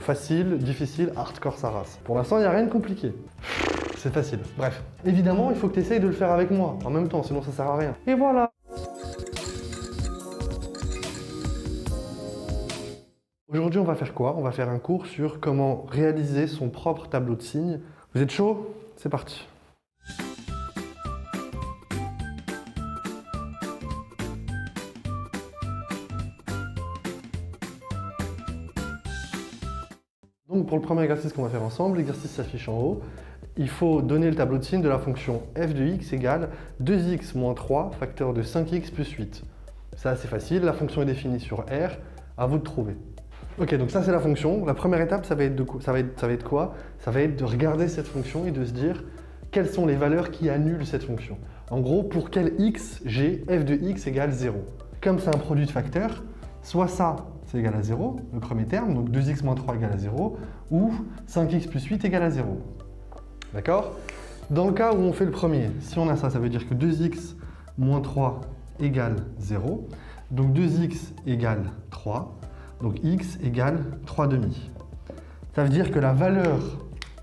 Facile, difficile, hardcore sa race. Pour l'instant, il n'y a rien de compliqué. C'est facile. Bref. Évidemment, il faut que tu essayes de le faire avec moi en même temps, sinon ça sert à rien. Et voilà. Aujourd'hui, on va faire quoi? On va faire un cours sur comment réaliser son propre tableau de signes. Vous êtes chaud? C'est parti. Donc pour le premier exercice qu'on va faire ensemble, l'exercice s'affiche en haut. Il faut donner le tableau de signes de la fonction f de x égale 2x moins 3 facteur de 5x plus 8. C'est assez facile, la fonction est définie sur R, à vous de trouver. Ok, donc ça c'est la fonction. La première étape, ça va être quoi? Ça va être de regarder cette fonction et de se dire quelles sont les valeurs qui annulent cette fonction. En gros, pour quel x j'ai f de x égale 0. Comme c'est un produit de facteurs, soit ça, c'est égal à 0, le premier terme, donc 2x moins 3 égale à 0, ou 5x plus 8 égale à 0. D'accord? Dans le cas où on fait le premier, si on a ça, ça veut dire que 2x moins 3 égale 0, donc 2x égale 3, donc x égale 3 demi. Ça veut dire que la valeur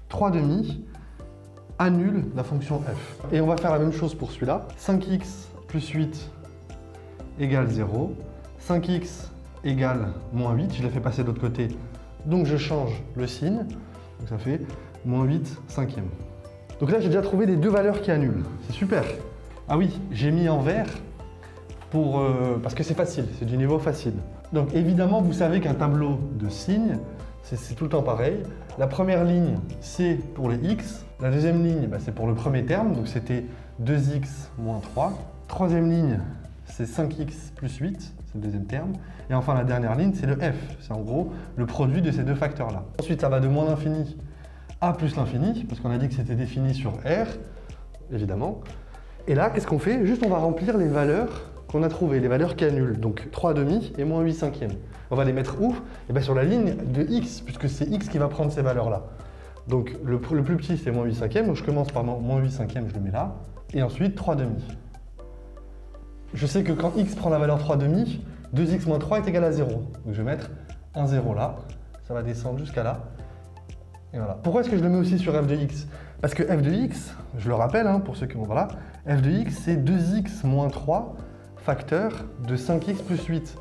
3 demi annule la fonction f. Et on va faire la même chose pour celui-là. 5x plus 8 égale 0, 5x égale moins 8, je l'ai fait passer de l'autre côté, donc je change le signe, donc ça fait moins 8 cinquième. Donc là j'ai déjà trouvé les deux valeurs qui annulent, c'est super. Ah oui, j'ai mis en vert parce que c'est facile, c'est du niveau facile. Donc évidemment vous savez qu'un tableau de signes, c'est tout le temps pareil. La première ligne c'est pour les x, la deuxième ligne c'est pour le premier terme, donc c'était 2x moins 3. Troisième ligne c'est 5x plus 8, c'est le deuxième terme. Et enfin, la dernière ligne, c'est le f. C'est en gros le produit de ces deux facteurs-là. Ensuite, ça va de moins l'infini à plus l'infini, parce qu'on a dit que c'était défini sur R, évidemment. Et là, qu'est-ce qu'on fait? Juste, on va remplir les valeurs qu'on a trouvées, les valeurs qui annulent. Donc 3 demi et moins 8 cinquièmes. On va les mettre où? Et bien sur la ligne de x, puisque c'est x qui va prendre ces valeurs-là. Donc le plus petit, c'est moins 8 cinquièmes. Donc je commence par moins 8 cinquièmes, je le mets là. Et ensuite, 3 demi. Je sais que quand x prend la valeur 3 demi, 2x moins 3 est égal à 0. Donc je vais mettre un 0 là, ça va descendre jusqu'à là. Et voilà. Pourquoi est-ce que je le mets aussi sur f de x? Parce que f de x, je le rappelle pour ceux qui vont voilà, f de x c'est 2x moins 3 facteur de 5x plus 8.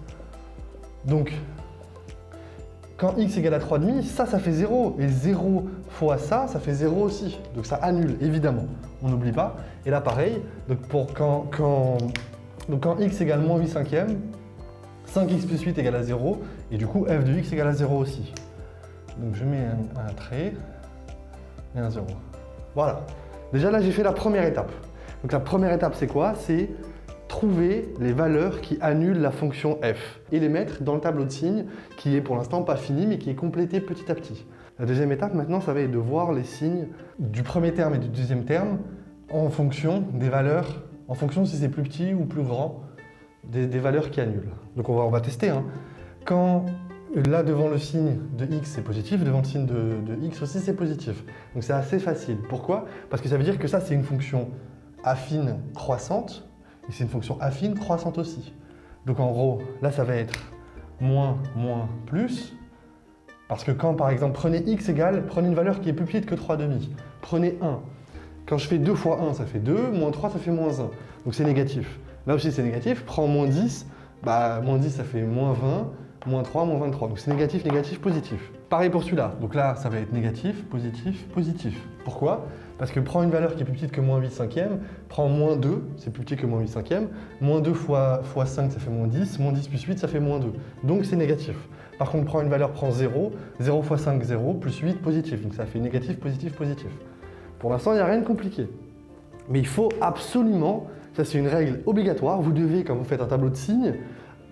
Donc quand x égale à 3,5, ça fait 0. Et 0 fois ça fait 0 aussi. Donc ça annule, évidemment. On n'oublie pas. Et là pareil, donc quand x égale moins 8 cinquièmes, 5x plus 8 égale à 0, et du coup f de x égale à 0 aussi. Donc je mets un trait et un 0. Voilà. Déjà là j'ai fait la première étape. Donc la première étape c'est quoi? C'est trouver les valeurs qui annulent la fonction f et les mettre dans le tableau de signes qui est pour l'instant pas fini mais qui est complété petit à petit. La deuxième étape maintenant ça va être de voir les signes du premier terme et du deuxième terme en fonction des valeurs, en fonction si c'est plus petit ou plus grand, des valeurs qui annulent. Donc on va tester. Quand là devant le signe de x c'est positif, devant le signe de x aussi c'est positif. Donc c'est assez facile. Pourquoi? Parce que ça veut dire que ça c'est une fonction affine croissante et c'est une fonction affine croissante aussi. Donc en gros là ça va être moins, moins, plus. Parce que quand par exemple prenez x égale, prenez une valeur qui est plus petite que 3,5. Prenez 1. Quand je fais 2 fois 1 ça fait 2, moins 3 ça fait moins 1. Donc c'est négatif. Là aussi c'est négatif, prends moins 10, moins 10 ça fait moins 20, moins 3, moins 23. Donc c'est négatif, négatif, positif. Pareil pour celui-là. Donc là ça va être négatif, positif, positif. Pourquoi? Parce que prends une valeur qui est plus petite que moins 8 cinquièmes, prends moins 2, c'est plus petit que moins 8 cinquièmes, moins 2 fois 5 ça fait moins 10 plus 8 ça fait moins 2. Donc c'est négatif. Par contre prends une valeur, prends 0, 0 fois 5, 0, plus 8, positif. Donc ça fait négatif, positif, positif. Pour l'instant il n'y a rien de compliqué. Mais il faut absolument, ça c'est une règle obligatoire, vous devez, quand vous faites un tableau de signes,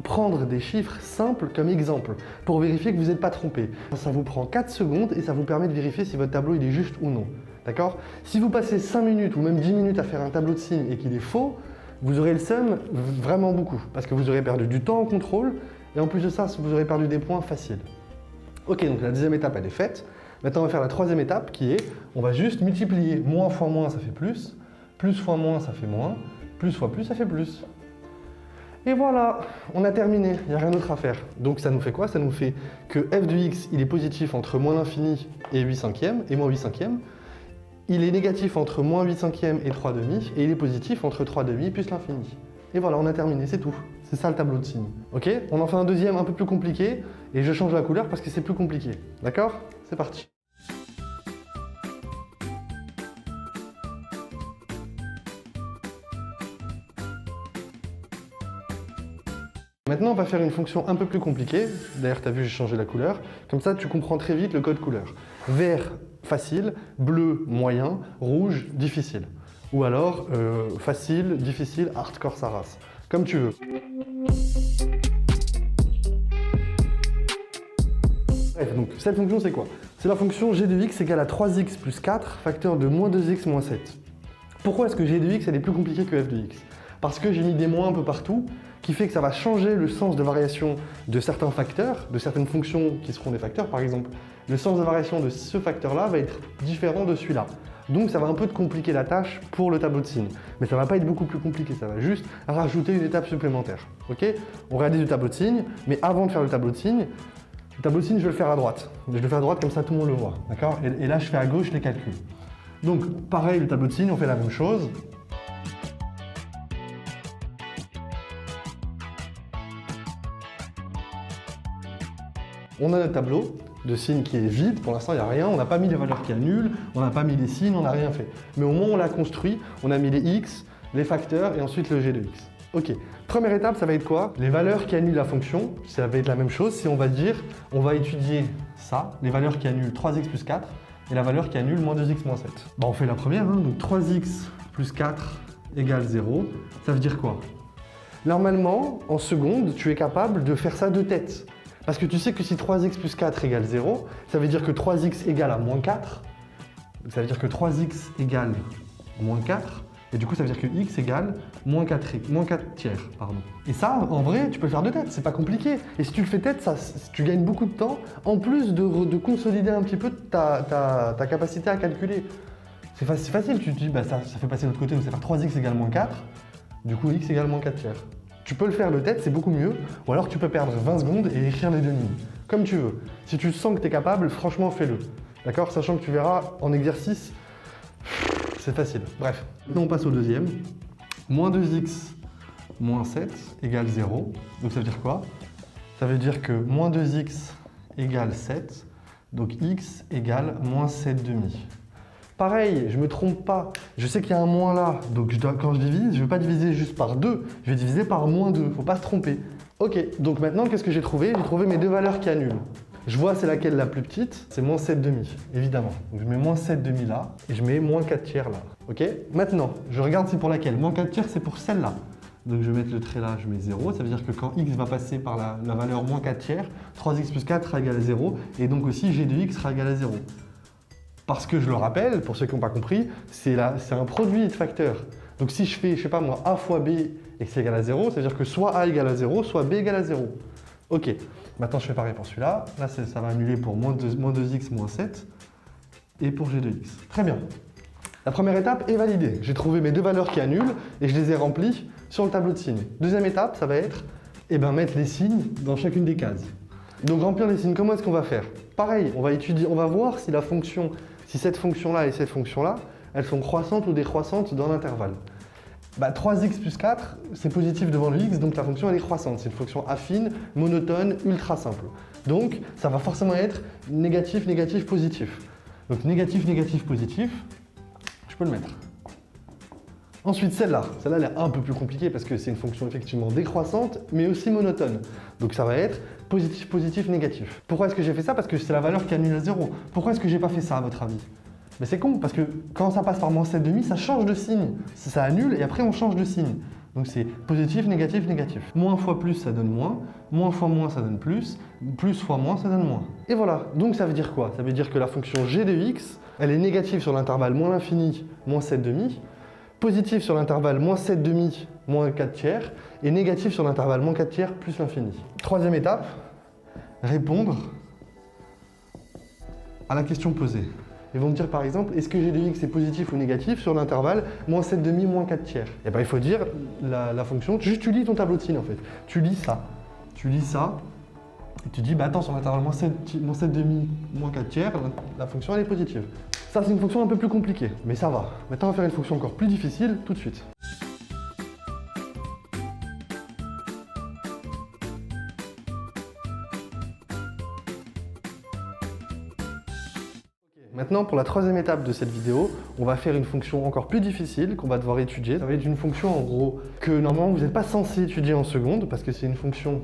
prendre des chiffres simples comme exemple pour vérifier que vous n'êtes pas trompé. Ça vous prend 4 secondes et ça vous permet de vérifier si votre tableau il est juste ou non. D'accord? Si vous passez 5 minutes ou même 10 minutes à faire un tableau de signes et qu'il est faux, vous aurez le seum vraiment beaucoup parce que vous aurez perdu du temps en contrôle et en plus de ça, vous aurez perdu des points faciles. Ok, donc la deuxième étape elle est faite. Maintenant on va faire la troisième étape qui est, on va juste multiplier moins fois moins ça fait plus fois moins ça fait moins, plus fois plus ça fait plus. Et voilà, on a terminé, il n'y a rien d'autre à faire. Donc ça nous fait quoi? Ça nous fait que f de x, il est positif entre moins l'infini et 8 cinquièmes, et moins 8 cinquièmes. Il est négatif entre moins 8 cinquièmes et 3 demi, et il est positif entre 3 demi plus l'infini. Et voilà, on a terminé, c'est tout. C'est ça le tableau de signes. Ok? On en fait un deuxième un peu plus compliqué, et je change la couleur parce que c'est plus compliqué. D'accord? C'est parti. Maintenant, on va faire une fonction un peu plus compliquée. D'ailleurs, tu as vu, j'ai changé la couleur. Comme ça, tu comprends très vite le code couleur. Vert, facile. Bleu, moyen. Rouge, difficile. Ou alors, facile, difficile, hardcore, sa race. Comme tu veux. Bref, donc cette fonction, c'est quoi? C'est la fonction g de x égale à 3x plus 4, facteur de moins 2x moins 7. Pourquoi est-ce que g de x elle est plus compliquée que f de x? Parce que j'ai mis des moins un peu partout, qui fait que ça va changer le sens de variation de certains facteurs, de certaines fonctions qui seront des facteurs. Par exemple, le sens de variation de ce facteur-là va être différent de celui-là. Donc ça va un peu te compliquer la tâche pour le tableau de signes. Mais ça va pas être beaucoup plus compliqué, ça va juste rajouter une étape supplémentaire. Ok? On réalise le tableau de signes, mais avant de faire le tableau de signes, je vais le faire à droite. Je le fais à droite comme ça tout le monde le voit. D'accord? Et là je fais à gauche les calculs. Donc pareil, le tableau de signes, on fait la même chose. On a notre tableau de signes qui est vide, pour l'instant il n'y a rien, on n'a pas mis les valeurs qui annulent, on n'a pas mis les signes, on n'a rien fait. Mais au moment où on l'a construit, on a mis les x, les facteurs et ensuite le g de x. Ok, première étape ça va être quoi? Les valeurs qui annulent la fonction, ça va être la même chose si on va dire, on va étudier ça, les valeurs qui annulent 3x plus 4 et la valeur qui annule moins 2x moins 7. Bon, on fait la première, hein, donc 3x plus 4 égale 0, ça veut dire quoi? Normalement, en seconde, tu es capable de faire ça de tête. Parce que tu sais que si 3x plus 4 égale 0, ça veut dire que 3x égale à moins 4. Ça veut dire que 3x égale moins 4. Et du coup, ça veut dire que x égale moins 4 tiers. Pardon. Et ça, en vrai, tu peux le faire de tête, c'est pas compliqué. Et si tu le fais tête, ça, tu gagnes beaucoup de temps, en plus de consolider un petit peu ta capacité à calculer. C'est facile, tu te dis, bah, ça fait passer de l'autre côté, donc ça va faire 3x égale moins 4. Du coup, x égale moins 4 tiers. Tu peux le faire de tête, c'est beaucoup mieux, ou alors tu peux perdre 20 secondes et écrire les deux lignes, comme tu veux. Si tu sens que tu es capable, franchement, fais-le. D'accord? Sachant que tu verras, en exercice, c'est facile. Bref, maintenant on passe au deuxième. Moins 2x moins 7 égale 0. Donc ça veut dire quoi? Ça veut dire que moins 2x égale 7, donc x égale moins 7 demi. Pareil, je ne me trompe pas, je sais qu'il y a un moins là, donc quand je divise, je ne vais pas diviser juste par 2, je vais diviser par moins 2, il ne faut pas se tromper. Ok, donc maintenant qu'est-ce que j'ai trouvé? J'ai trouvé mes deux valeurs qui annulent. Je vois c'est laquelle la plus petite, c'est moins 7 demi, évidemment. Donc je mets moins 7 demi là, et je mets moins 4 tiers là. Ok? Maintenant, je regarde c'est pour laquelle. Moins 4 tiers c'est pour celle-là. Donc je vais mettre le trait là, je mets 0, ça veut dire que quand x va passer par la valeur moins 4 tiers, 3x plus 4 sera égal à 0, et donc aussi g de x sera égal à 0. Parce que je le rappelle, pour ceux qui n'ont pas compris, c'est un produit de facteurs. Donc si je fais, je sais pas moi, a fois b et que c'est égal à 0, ça veut dire que soit a égale à 0, soit b égale à 0. Ok, maintenant je fais pareil pour celui-là. Là, ça va annuler pour moins 2x moins 7 et pour g de x. Très bien. La première étape est validée. J'ai trouvé mes deux valeurs qui annulent et je les ai remplies sur le tableau de signes. Deuxième étape, ça va être mettre les signes dans chacune des cases. Donc remplir les signes, comment est-ce qu'on va faire? Pareil, on va voir si si cette fonction-là et cette fonction-là, elles sont croissantes ou décroissantes dans l'intervalle. 3x plus 4, c'est positif devant le x, donc la fonction elle est croissante. C'est une fonction affine, monotone, ultra simple. Donc ça va forcément être négatif, négatif, positif. Donc négatif, négatif, positif, je peux le mettre. Ensuite celle-là elle est un peu plus compliquée parce que c'est une fonction effectivement décroissante, mais aussi monotone. Donc ça va être positif, positif, négatif. Pourquoi est-ce que j'ai fait ça? Parce que c'est la valeur qui annule à 0. Pourquoi est-ce que j'ai pas fait ça à votre avis? Mais c'est con, parce que quand ça passe par moins 7 demi, ça change de signe. Ça annule et après on change de signe. Donc c'est positif, négatif, négatif. Moins fois plus, ça donne moins fois moins, ça donne plus fois moins, ça donne moins. Et voilà, donc ça veut dire quoi? Ça veut dire que la fonction g de x, elle est négative sur l'intervalle moins l'infini, moins 7 demi, positive sur l'intervalle moins 7 demi, moins 4 tiers, et négative sur l'intervalle moins 4 tiers plus l'infini. Troisième étape, répondre à la question posée. Ils vont me dire par exemple, est-ce que g de x est positif ou négatif sur l'intervalle moins 7 demi, moins 4 tiers? Et bien il faut dire la fonction, juste tu lis ton tableau de signes en fait. Tu lis ça, et tu dis, bah attends, sur l'intervalle moins 7 demi, moins 4 tiers, la fonction elle est positive. Ça c'est une fonction un peu plus compliquée, mais ça va. Maintenant on va faire une fonction encore plus difficile tout de suite. Maintenant, pour la troisième étape de cette vidéo, on va faire une fonction encore plus difficile qu'on va devoir étudier. Ça va être une fonction en gros que normalement vous n'êtes pas censé étudier en seconde parce que c'est une fonction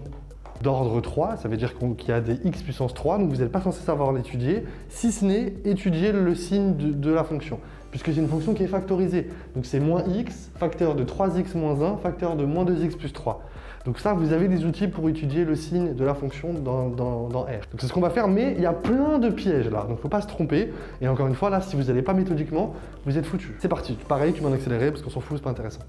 d'ordre 3, ça veut dire qu'il y a des x puissance 3, donc vous n'êtes pas censé savoir l'étudier, si ce n'est étudier le signe de la fonction, puisque c'est une fonction qui est factorisée. Donc c'est moins x, facteur de 3x moins 1, facteur de moins 2x plus 3. Donc ça, vous avez des outils pour étudier le signe de la fonction dans R. Donc c'est ce qu'on va faire, mais il y a plein de pièges là, donc il ne faut pas se tromper. Et encore une fois, là, si vous n'allez pas méthodiquement, vous êtes foutu. C'est parti, pareil, tu m'en accéléré parce qu'on s'en fout, c'est pas intéressant.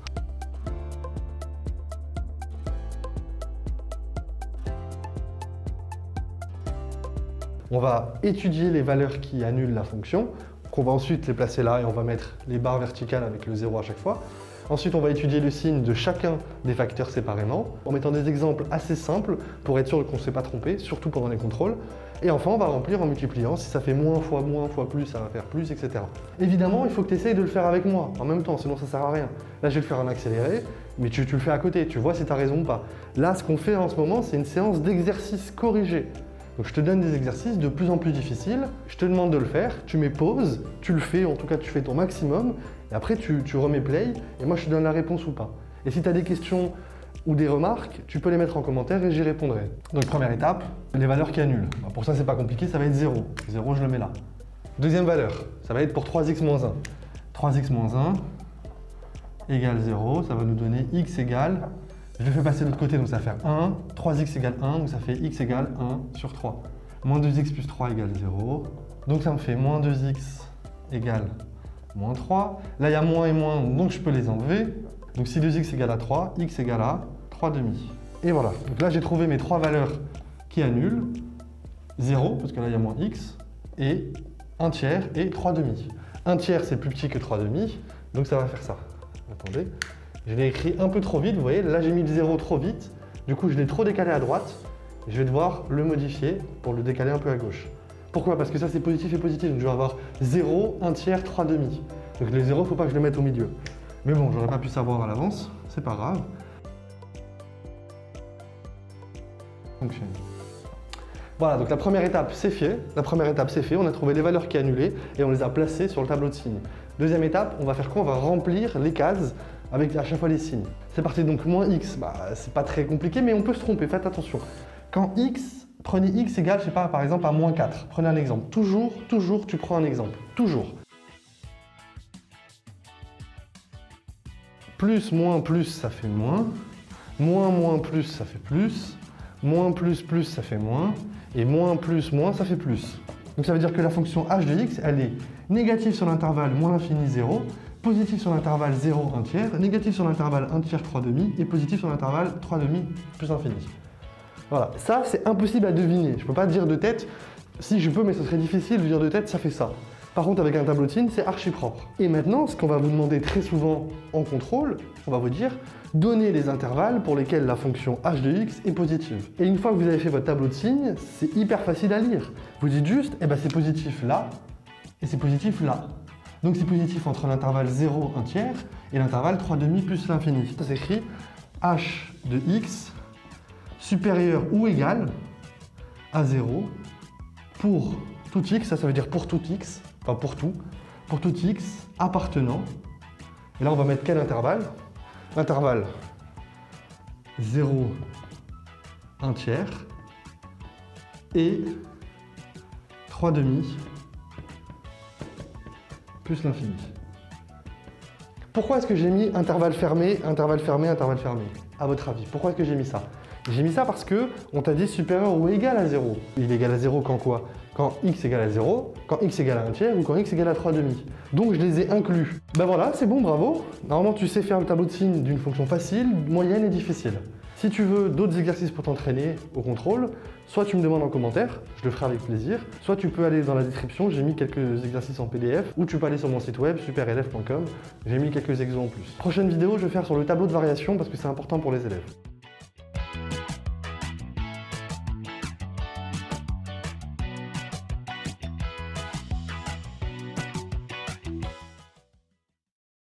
On va étudier les valeurs qui annulent la fonction, qu'on va ensuite les placer là et on va mettre les barres verticales avec le 0 à chaque fois. Ensuite, on va étudier le signe de chacun des facteurs séparément, en mettant des exemples assez simples pour être sûr qu'on ne s'est pas trompé, surtout pendant les contrôles. Et enfin, on va remplir en multipliant. Si ça fait moins fois plus, ça va faire plus, etc. Évidemment, il faut que tu essayes de le faire avec moi en même temps, sinon ça ne sert à rien. Là, je vais le faire en accéléré, mais tu le fais à côté, tu vois si tu as raison ou pas. Là, ce qu'on fait en ce moment, c'est une séance d'exercices corrigés. Donc je te donne des exercices de plus en plus difficiles, je te demande de le faire, tu mets pause, tu le fais, en tout cas tu fais ton maximum, et après tu remets play, et moi je te donne la réponse ou pas. Et si tu as des questions ou des remarques, tu peux les mettre en commentaire et j'y répondrai. Donc première étape, les valeurs qui annulent. Pour ça c'est pas compliqué, ça va être 0. 0 je le mets là. Deuxième valeur, ça va être pour 3x moins 1. 3x moins 1 égale 0, ça va nous donner x égale... Je le fais passer de l'autre côté, donc ça va faire 1, 3x égale 1, donc ça fait x égale 1 sur 3. Moins 2x plus 3 égale 0, donc ça me fait moins 2x égale moins 3. Là, il y a moins et moins, donc je peux les enlever. Donc si 2x égale à 3, x égale à 3 demi. Et voilà, donc là j'ai trouvé mes trois valeurs qui annulent. 0, parce que là il y a moins x, et 1 tiers et 3 demi. 1 tiers c'est plus petit que 3 demi, donc ça va faire ça. Attendez. Je l'ai écrit un peu trop vite, vous voyez, là j'ai mis le 0 trop vite, du coup je l'ai trop décalé à droite, je vais devoir le modifier pour le décaler un peu à gauche. Pourquoi? Parce que ça c'est positif et positif, donc je vais avoir 0, 1 tiers, 3 demi. Donc le 0, il ne faut pas que je le mette au milieu. Mais bon, j'aurais pas pu savoir à l'avance, c'est pas grave. Fonctionne. Voilà, donc la première étape c'est fait, on a trouvé les valeurs qui annulaient et on les a placées sur le tableau de signes. Deuxième étape, on va faire quoi? On va remplir les cases avec à chaque fois les signes. C'est parti, donc moins x, c'est pas très compliqué, mais on peut se tromper, faites attention. Quand x, prenez x égale, je sais pas, par exemple à moins 4. Prenez un exemple. Toujours, tu prends un exemple. Toujours. Plus, ça fait moins. Moins, plus, ça fait plus. Moins, plus, ça fait moins. Et moins, ça fait plus. Donc ça veut dire que la fonction h de x, elle est négative sur l'intervalle moins l'infini 0, positif sur l'intervalle 0, 1 tiers, négatif sur l'intervalle 1 tiers, 3 demi, et positif sur l'intervalle 3 demi plus infini. Voilà, ça c'est impossible à deviner. Je peux pas dire de tête, si je peux, mais ce serait difficile de dire de tête, ça fait ça. Par contre, avec un tableau de signes, c'est archi propre. Et maintenant, ce qu'on va vous demander très souvent en contrôle, on va vous dire, donnez les intervalles pour lesquels la fonction h de x est positive. Et une fois que vous avez fait votre tableau de signes, c'est hyper facile à lire. Vous dites juste, eh ben c'est positif là, et c'est positif là. Donc c'est positif entre l'intervalle 0, 1 tiers, et l'intervalle 3 demi plus l'infini. Ça s'écrit h de x supérieur ou égal à 0 pour tout x, ça veut dire pour tout x, enfin pour tout x appartenant, et là on va mettre quel intervalle? L'intervalle 0, 1 tiers et 3 demi plus l'infini. Pourquoi est-ce que j'ai mis intervalle fermé, intervalle fermé, intervalle fermé? À votre avis, pourquoi est-ce que j'ai mis ça? J'ai mis ça parce que on t'a dit supérieur ou égal à 0. Il est égal à 0 quand quoi? Quand x égale à 0, quand x égale à 1 tiers ou quand x égale à 3 demi. Donc je les ai inclus. Ben voilà, c'est bon, bravo. Normalement tu sais faire le tableau de signes d'une fonction facile, moyenne et difficile. Si tu veux d'autres exercices pour t'entraîner au contrôle, soit tu me demandes en commentaire, je le ferai avec plaisir, soit tu peux aller dans la description, j'ai mis quelques exercices en PDF, ou tu peux aller sur mon site web, superélève.com, j'ai mis quelques exos en plus. Prochaine vidéo, je vais faire sur le tableau de variation parce que c'est important pour les élèves.